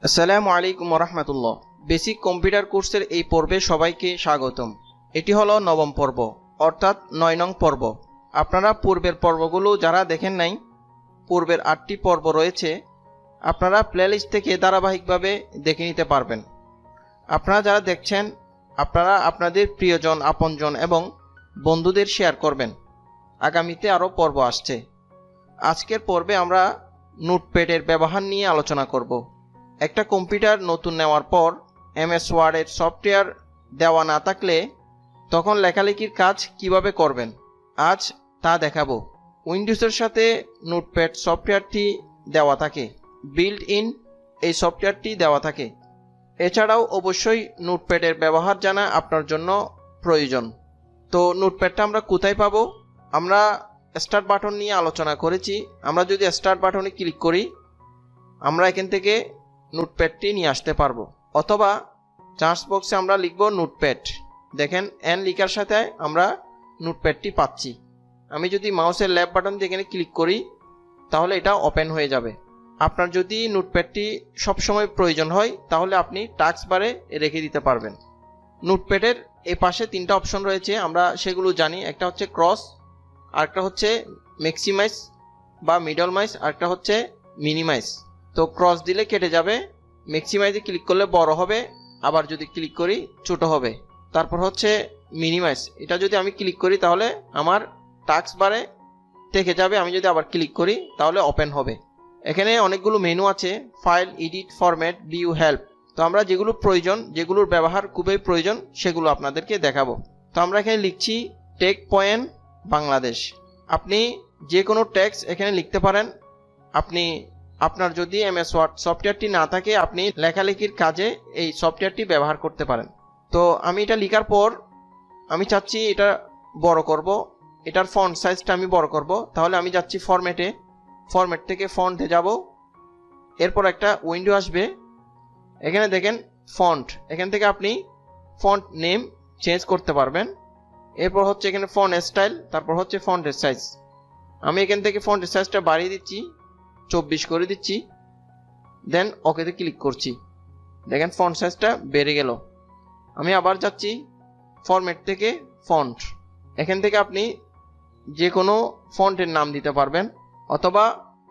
আসসালামু আলাইকুম রহমতুল্লাহ। Basic computer কোর্সের এই পর্বে সবাইকে স্বাগতম। এটি হলো নবম পর্ব, অর্থাৎ 9 নং পর্ব। আপনারা পূর্বের পর্বগুলো যারা দেখেন নাই, পূর্বের 8টি পর্ব রয়েছে, আপনারা প্লেলিস্ট থেকে ধারাবাহিকভাবে দেখে নিতে পারবেন। আপনারা যারা দেখছেন, আপনারা আপনাদের প্রিয়জন, আপনজন এবং বন্ধুদের শেয়ার করবেন। আগামীতে আরও পর্ব আসছে। আজকের পর্বে আমরা নোটপ্যাডের ব্যবহার নিয়ে আলোচনা করব। একটা কম্পিউটার নতুন নেওয়ার পর এমএস ওয়ার্ডের সফটওয়্যার দেওয়া না থাকলে তখন লেখালেখির কাজ কিভাবে করবেন, আজ তা দেখাবো। উইন্ডোজের সাথে নোটপ্যাড সফটওয়্যারটি দেওয়া থাকে, বিল্ট ইন এই সফটওয়্যারটি দেওয়া থাকে। এছাড়াও অবশ্যই নোটপ্যাডের ব্যবহার জানা আপনার জন্য প্রয়োজন। তো নোটপ্যাডটা আমরা কোথায় পাবো? আমরা স্টার্ট বাটন নিয়ে আলোচনা করেছি। আমরা যদি স্টার্ট বাটনে ক্লিক করি, আমরা এখান থেকে নোটপ্যাডটি নিয়ে আসতে পারবো, অথবা সার্চ বক্সে আমরা লিখব নোটপ্যাড। দেখেন এন লেখার সাথে আমরা নোটপ্যাডটি পাচ্ছি। আমি যদি মাউসের লেফট বাটন দিয়ে এখানে ক্লিক করি, তাহলে এটা ওপেন হয়ে যাবে। আপনার যদি নোটপ্যাডটি সবসময় প্রয়োজন হয়, তাহলে আপনি টাস্ক বারে রেখে দিতে পারবেন। নোটপ্যাডের এই পাশে 3টা অপশন রয়েছে, আমরা সেগুলো জানি। একটা হচ্ছে ক্রস, আরেকটা হচ্ছে ম্যাক্সিমাইজ বা মিডল মাইজ, আরেকটা হচ্ছে মিনিমাইজ। তো ক্রস দিলে কেটে যাবে, ম্যাক্সিমাইজে ক্লিক করলে বড় হবে, আবার যদি ক্লিক করি ছোট হবে। তারপর হচ্ছে মিনিমাইজ, এটা যদি আমি ক্লিক করি তাহলে আমার টাস্ক বারে থেকে যাবে। আমি যদি আবার ক্লিক করি তাহলে ওপেন হবে। এখানে অনেকগুলো মেনু আছে, file, edit, format, view, help. তো আমরা যেগুলো প্রয়োজন, যেগুলোর ব্যবহার খুবই প্রয়োজন, সেগুলো আপনাদেরকে দেখাবো। তো আমরা এখানে লিখছি টেক পয়েন্ট বাংলাদেশ। আপনি যে কোনো টেক্সট এখানে লিখতে পারেন। আপনি আপনার যদি এমএস ওয়ার্ড সফটওয়্যারটি না থাকে, আপনি লেখালেখির কাজে এই সফটওয়্যারটি ব্যবহার করতে পারেন। তো আমি এটা লেখার পর আমি চাচ্ছি এটা বড় করব, এটার ফন্ট সাইজটা আমি বড় করব। তাহলে আমি যাচ্ছি ফরম্যাটে, ফরম্যাট থেকে ফন্টে যাব। এরপর একটা উইন্ডো আসবে, এখানে দেখেন ফন্ট। এখান থেকে আপনি ফন্ট নেম চেঞ্জ করতে পারবেন। এরপর হচ্ছে এখানে ফন্ট স্টাইল, তারপর হচ্ছে ফন্টের সাইজ। আমি এখান থেকে ফন্টের সাইজটা বাড়িয়ে দিচ্ছি, 24 করে দিচ্ছি, দেন ওকেতে ক্লিক করছি। দেখেন ফন্ট সাইজটা বেড়ে গেল। আমি আবার যাচ্ছি ফরম্যাট থেকে ফন্ট। এখান থেকে আপনি যে কোনো ফন্টের নাম দিতে পারবেন, অথবা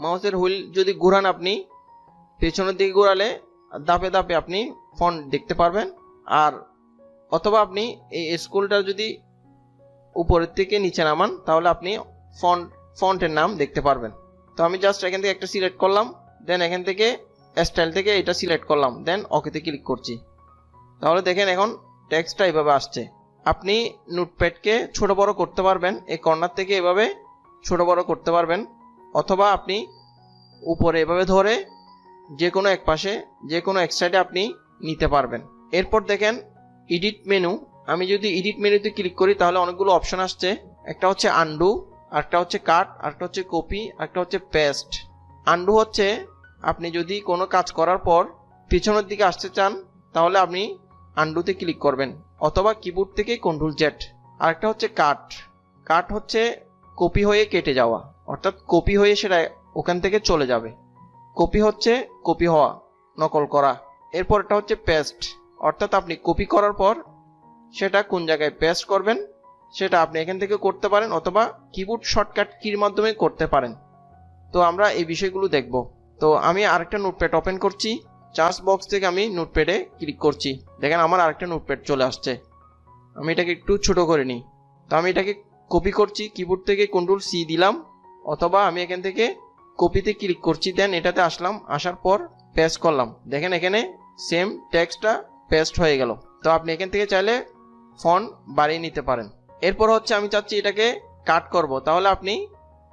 মাউসের হুইল যদি ঘুরান, আপনি পেছনের দিকে ঘোরালে ধাপে ধাপে আপনি ফন্ট দেখতে পারবেন। আর অথবা আপনি এই স্কুলটা যদি উপরের থেকে নিচে নামান, তাহলে আপনি ফন্টের নাম দেখতে পারবেন। তো আমি জাস্ট এখান থেকে একটা সিলেক্ট করলাম, দেন এখান থেকে স্টাইল থেকে এটা সিলেক্ট করলাম, দেন ওকেতে ক্লিক করছি। তাহলে দেখেন এখন টেক্সটটা এভাবে আসছে। আপনি নোটপ্যাডকে ছোট বড় করতে পারবেন, এই কর্নার থেকে এভাবে ছোট বড় করতে পারবেন, অথবা আপনি উপরে এভাবে ধরে যে কোনো এক পাশে, যে কোনো এক সাইডে আপনি নিতে পারবেন। এরপর দেখেন এডিট মেনু। আমি যদি এডিট মেনুতে ক্লিক করি, তাহলে অনেকগুলো অপশন আসছে। একটা হচ্ছে আনডু, আরেকটা হচ্ছে কাট, আরেকটা হচ্ছে কপি, আরেকটা হচ্ছে পেস্ট। আনডু হচ্ছে আপনি যদি কোনো কাজ করার পর পিছনের দিকে আসতে চান, তাহলে আপনি আনডুতে ক্লিক করবেন, অথবা কিবোর্ড থেকে কন্ট্রোল জেড। আরেকটা হচ্ছে কাট। কাট হচ্ছে কপি হয়ে কেটে যাওয়া, অর্থাৎ কপি হয়ে সেটা ওখান থেকে চলে যাবে। কপি হচ্ছে কপি হওয়া, নকল করা। এরপর এটা হচ্ছে পেস্ট, অর্থাৎ আপনি কপি করার পর সেটা কোন জায়গায় পেস্ট করবেন সেটা আপনি এখান থেকে করতে পারেন, অথবা কিবোর্ড শর্টকাট কির মাধ্যমে করতে পারেন। তো আমরা এই বিষয়গুলো দেখব। তো আমি আরেকটা নোটপ্যাড ওপেন করছি, সার্চ বক্স থেকে আমি নোটপ্যাডে ক্লিক করছি। দেখেন আমার আরেকটা নোটপ্যাড চলে আসছে। আমি এটাকে একটু ছোট করে নিই। তো আমি এটাকে কপি করছি, কিবোর্ড থেকে কন্ট্রোল সি দিলাম, অথবা আমি এখান থেকে কপিতে ক্লিক করছি, দেন এটাতে আসলাম, আসার পর পেস্ট করলাম। দেখেন এখানে সেম টেক্সটটা পেস্ট হয়ে গেল। তো আপনি এখান থেকে চাইলে ফন্ট বাড়িয়ে নিতে পারেন। এরপর হচ্ছে আমি চাচ্ছি এটাকে কাট করব, তাহলে আপনি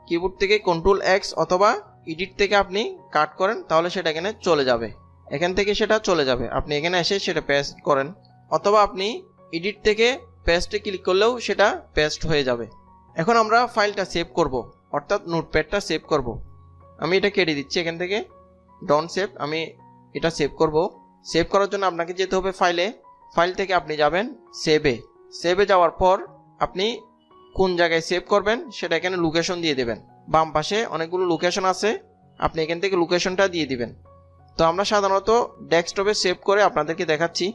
কিবোর্ড থেকে কন্ট্রোল এক্স অথবা এডিট থেকে আপনি কাট করেন, তাহলে সেটা এখানে চলে যাবে। এখান থেকে সেটা চলে যাবে, আপনি এখানে এসে সেটা পেস্ট করেন, অথবা আপনি এডিট থেকে পেস্টে ক্লিক করলেও সেটা পেস্ট হয়ে যাবে। এখন আমরা ফাইলটা সেভ করব, অর্থাৎ নোটপ্যাডটা সেভ করব। আমি এটা কেটে দিচ্ছি এখান থেকে, ডন্ট সেভ। আমি এটা সেভ করব। সেভ করার জন্য আপনাকে যেতে হবে ফাইলে, ফাইল থেকে আপনি যাবেন সেভে। সেভে যাওয়ার পর আপনি কোন জায়গায় সেভ করবেন সেটা এখানে লোকেশন দিয়ে দেবেন। বাম পাশে অনেকগুলো লোকেশন আছে, আপনি এখান থেকে লোকেশনটা দিয়ে দিবেন। তো আমরা সাধারণত ডেস্কটপে সেভ করে আপনাদেরকে দেখাচ্ছি।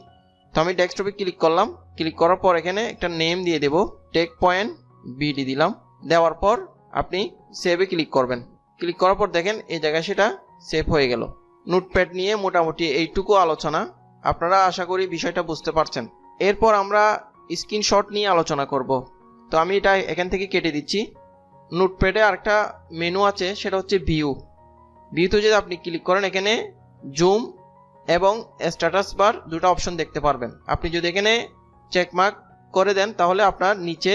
তো আমি ডেস্কটপে ক্লিক করলাম, ক্লিক করার পর এখানে একটা নেম দিয়ে দেব, টেক পয়েন্ট বিডি দিলাম। দেওয়ার পর আপনি সেভে ক্লিক করবেন। ক্লিক করার পর দেখেন এই জায়গায় সেটা সেভ হয়ে গেল। নোটপ্যাড নিয়ে মোটামুটি এইটুকু আলোচনা, আপনারা আশা করি বিষয়টা বুঝতে পারছেন। এরপর আমরা স্ক্রিনশট নিয়ে আলোচনা করব। তো আমি এটা এখান থেকে কেটে দিচ্ছি। নোটপ্যাডে আরেকটা মেনু আছে, সেটা হচ্ছে ভিউতে যদি আপনি ক্লিক করেন এখানে জুম এবং স্ট্যাটাস বার দুটো অপশন দেখতে পারবেন। আপনি যদি এখানে চেকমার্ক করে দেন তাহলে আপনার নিচে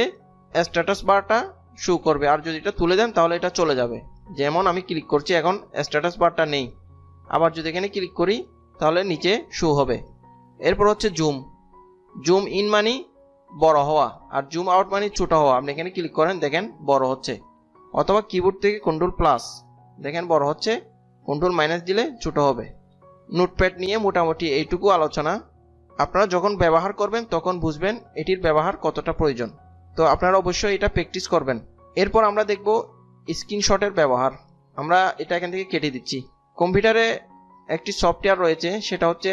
স্ট্যাটাস বারটা শো করবে, আর যদি এটা তুলে দেন তাহলে এটা চলে যাবে। যেমন আমি ক্লিক করছি, এখন স্ট্যাটাস বারটা নেই। আবার যদি এখানে ক্লিক করি তাহলে নিচে শো হবে। এরপর হচ্ছে জুম ইন মানে বড় হওয়া, আর জুম আউট মানে ছোট হওয়া। আপনি এখানে ক্লিক করেন, দেখেন বড় হচ্ছে। অথবা কিবোর্ড থেকে কন্ট্রোল প্লাস, দেখেন বড় হচ্ছে, কন্ট্রোল মাইনাস দিলে ছোট হবে। নোটপ্যাড নিয়ে মোটামুটি এইটুকু আলোচনা। আপনারা যখন ব্যবহার করবেন তখন বুঝবেন এটির ব্যবহার কতটা প্রয়োজন। তো আপনারা অবশ্যই এটা প্র্যাকটিস করবেন। এরপর আমরা দেখব স্ক্রিনশটের ব্যবহার। আমরা এটা এখান থেকে কেটে দিচ্ছি। কম্পিউটারে একটি সফটওয়্যার রয়েছে, সেটা হচ্ছে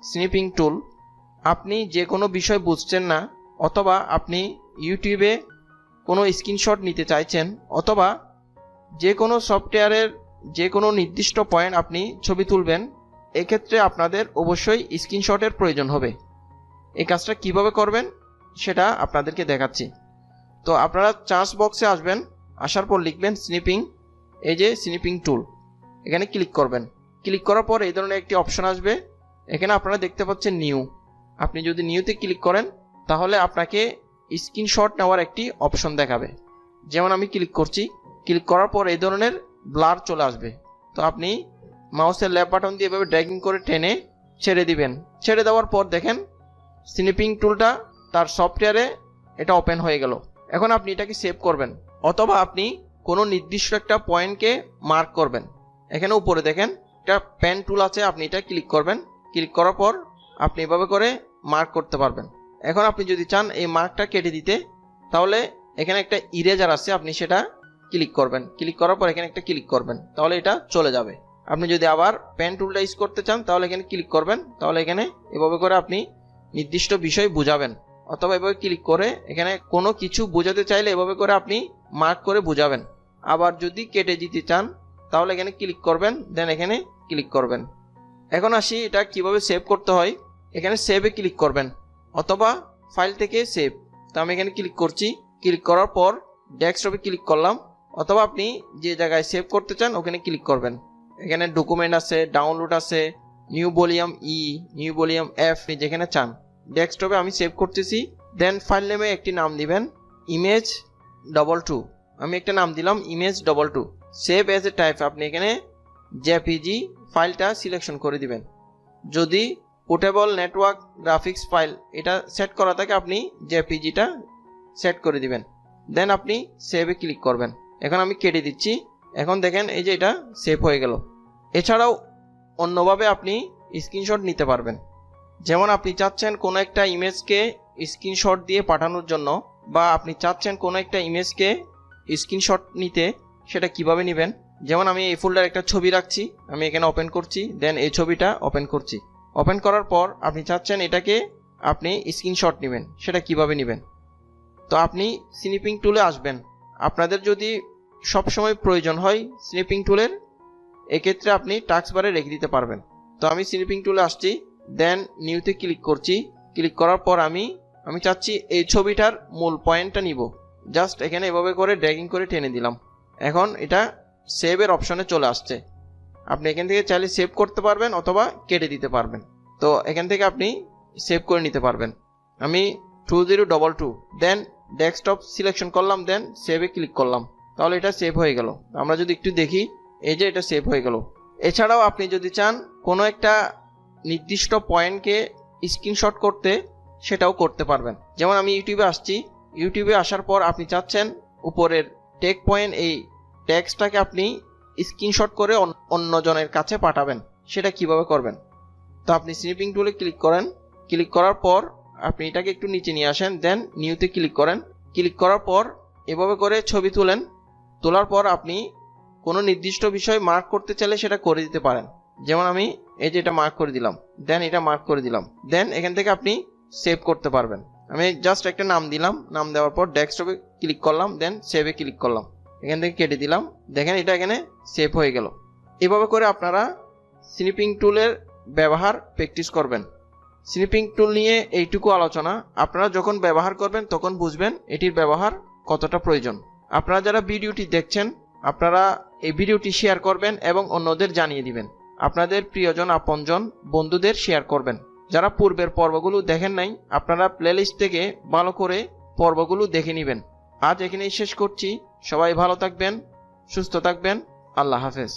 স্নিপিং টুল। আপনি যে কোনো বিষয় বুঝছেন না, অথবা আপনি ইউটিউবে কোনো স্ক্রিনশট নিতে চাইছেন, অথবা যে কোনো সফটওয়্যারের যে কোনো নির্দিষ্ট পয়েন্ট আপনি ছবি তুলবেন, এক্ষেত্রে আপনাদের অবশ্যই স্ক্রিনশটের প্রয়োজন হবে। এই কাজটা কিভাবে করবেন সেটা আপনাদেরকে দেখাচ্ছি। তো আপনারা সার্চ বক্সে আসবেন, আসার পর লিখবেন স্নিপিং, এই যে স্নিপিং টুল, এখানে ক্লিক করবেন। ক্লিক করার পর এই ধরনের একটি অপশন আসবে। এখানে আপনারা দেখতে পাচ্ছেন নিউ। আপনি যদি নিউতে ক্লিক করেন তাহলে আপনাকে স্ক্রিনশট নেওয়ার একটি অপশন দেখাবে। যেমন আমি ক্লিক করছি, ক্লিক করার পর এই ধরনের ব্লার চলে আসবে। তো আপনি মাউসের লেফট বাটন দিয়ে এভাবে ড্র্যাগিং করে টেনে ছেড়ে দিবেন। ছেড়ে দেওয়ার পর দেখেন স্নিপিং টুলটা তার সফটওয়্যারে এটা ওপেন হয়ে গেল। এখন আপনি এটাকে সেভ করবেন, অথবা আপনি কোনো নির্দিষ্ট একটা পয়েন্টকে মার্ক করবেন। এখানে উপরে দেখেন একটা পেন টুল আছে, আপনি এটা ক্লিক করবেন। ক্লিক করার পর আপনি এভাবে করে মার্ক করতে পারবেন। এখন আপনি যদি চান এই মার্কটা কেটে দিতে, তাহলে এখানে একটা ইরেজার আছে, আপনি সেটা ক্লিক করবেন। ক্লিক করার পর এখানে একটা ক্লিক করবেন, তাহলে এটা চলে যাবে। আপনি যদি আবার পেন টুলটা ইউজ করতে চান তাহলে এখানে ক্লিক করবেন, তাহলে এখানে এভাবে করে আপনি নির্দিষ্ট বিষয় বুঝাবেন। অথবা এভাবে ক্লিক করে এখানে কোনো কিছু বোঝাতে চাইলে এভাবে করে আপনি মার্ক করে বুঝাবেন। আবার যদি কেটে দিতে চান তাহলে এখানে ক্লিক করবেন, দেন এখানে ক্লিক করবেন। এখন আসি এটা কিভাবে সেভ করতে হয়। এখানে সেভে ক্লিক করবেন, অথবা ফাইল থেকে সেভ। তো আমি এখানে ক্লিক করছি। ক্লিক করার পর ডেস্কটপে ক্লিক করলাম, অথবা আপনি যে জায়গায় সেভ করতে চান ওখানে ক্লিক করবেন। এখানে ডকুমেন্ট আছে, ডাউনলোড আছে, new volume new volume F, যেখানে চান। ডেস্কটপে আমি সেভ করতেছি। দেন ফাইল নেমে একটি নাম দিবেন, image22। আমি একটা নাম দিলাম image22। Save as a type, আপনি এখানে জেপিজি ফাইলটা সিলেকশন করে দিবেন। যদি পোর্টেবল নেটওয়ার্ক গ্রাফিক্স ফাইল এটা সেট করা থাকে, আপনি জেপিজিটা সেট করে দিবেন। দেন আপনি সেভে ক্লিক করবেন। এখন আমি কেটে দিচ্ছি। এখন দেখেন এই যে এটা সেভ হয়ে গেল। এছাড়াও অন্যভাবে আপনি স্ক্রিনশট নিতে পারবেন। যেমন আপনি চাচ্ছেন কোনো একটা ইমেজকে স্ক্রিনশট দিয়ে পাঠানোর জন্য, বা আপনি চাচ্ছেন কোনো একটা ইমেজকে স্ক্রিনশট নিতে, সেটা কিভাবে নেবেন। যেমন আমি এই ফোল্ডার একটা ছবি রাখছি, আমি এখানে ওপেন করছি, দেন এই ছবিটা ওপেন করছি। ওপেন করার পর আপনি চাচ্ছেন এটাকে আপনি স্ক্রিনশট নেবেন, সেটা কিভাবে নেবেন। তো আপনি স্নিপিং টুলে আসবেন। আপনাদের যদি সবসময় প্রয়োজন হয় স্নিপিং টুলের, এক্ষেত্রে আপনি টাস্ক বারে রেখে দিতে পারবেন। তো আমি স্নিপিং টুলে আসছি, দেন নিউতে ক্লিক করছি। ক্লিক করার পর আমি চাচ্ছি এই ছবিটার মূল পয়েন্টটা নিব। জাস্ট এখানে এভাবে করে ড্র্যাগিং করে টেনে দিলাম। এখন এটা সেভের অপশনে চলে আসছে। আপনি এখান থেকে চাইলে সেভ করতে পারবেন, অথবা কেটে দিতে পারবেন। তো এখান থেকে আপনি সেভ করে নিতে পারবেন। আমি 2022, দেন ডেস্কটপ সিলেকশন করলাম, দেন সেভে ক্লিক করলাম, তাহলে এটা সেভ হয়ে গেল। আমরা যদি একটু দেখি, এই যে এটা সেভ হয়ে গেল। এছাড়াও আপনি যদি চান কোনো একটা নির্দিষ্ট পয়েন্টকে স্ক্রিনশট করতে, সেটাও করতে পারবেন। যেমন আমি ইউটিউবে আসছি। ইউটিউবে আসার পর আপনি চাচ্ছেন উপরের টেক পয়েন্ট এই টেক্সটটাকে আপনি স্ক্রিনশট করে অন্যজনের কাছে পাঠাবেন, সেটা কিভাবে করবেন। তো আপনি স্নিপিং টুলে ক্লিক করেন। ক্লিক করার পর আপনি এটাকে একটু নিচে নিয়ে আসেন, দেন নিউতে ক্লিক করেন। ক্লিক করার পর এভাবে করে ছবি তোলার পর আপনি কোনো নির্দিষ্ট বিষয় মার্ক করতে চাইলে সেটা করে দিতে পারেন। যেমন আমি এই যে এটা মার্ক করে দিলাম, দেন এটা মার্ক করে দিলাম, দেন এখান থেকে আপনি সেভ করতে পারবেন। আমি জাস্ট একটা নাম দিলাম, নাম দেওয়ার পর ডেস্কটপে ক্লিক করলাম, দেন সেভে ক্লিক করলাম, এখান থেকে কেটে দিলাম, দেখেন এটা এখানে সেভ হয়ে গেল। এভাবে করে আপনারা স্নিপিং টুলের ব্যবহার প্র্যাকটিস করবেন। স্নিপিং টুল নিয়ে এইটুকু আলোচনা, আপনারা যখন ব্যবহার করবেন তখন বুঝবেন এটির ব্যবহার কতটা প্রয়োজন। আপনারা যারা ভিডিওটি দেখছেন আপনারা এই ভিডিওটি শেয়ার করবেন এবং অন্যদের জানিয়ে দিবেন। আপনাদের প্রিয়জন আপনজন বন্ধুদের শেয়ার করবেন। যারা পূর্বের পর্বগুলো দেখেন নাই আপনারা প্লেলিস্ট থেকে ভালো করে পর্বগুলো দেখে নেবেন। আজ এখানেই শেষ করছি। সবাই ভালো থাকবেন, সুস্থ থাকবেন। আল্লাহ হাফেজ।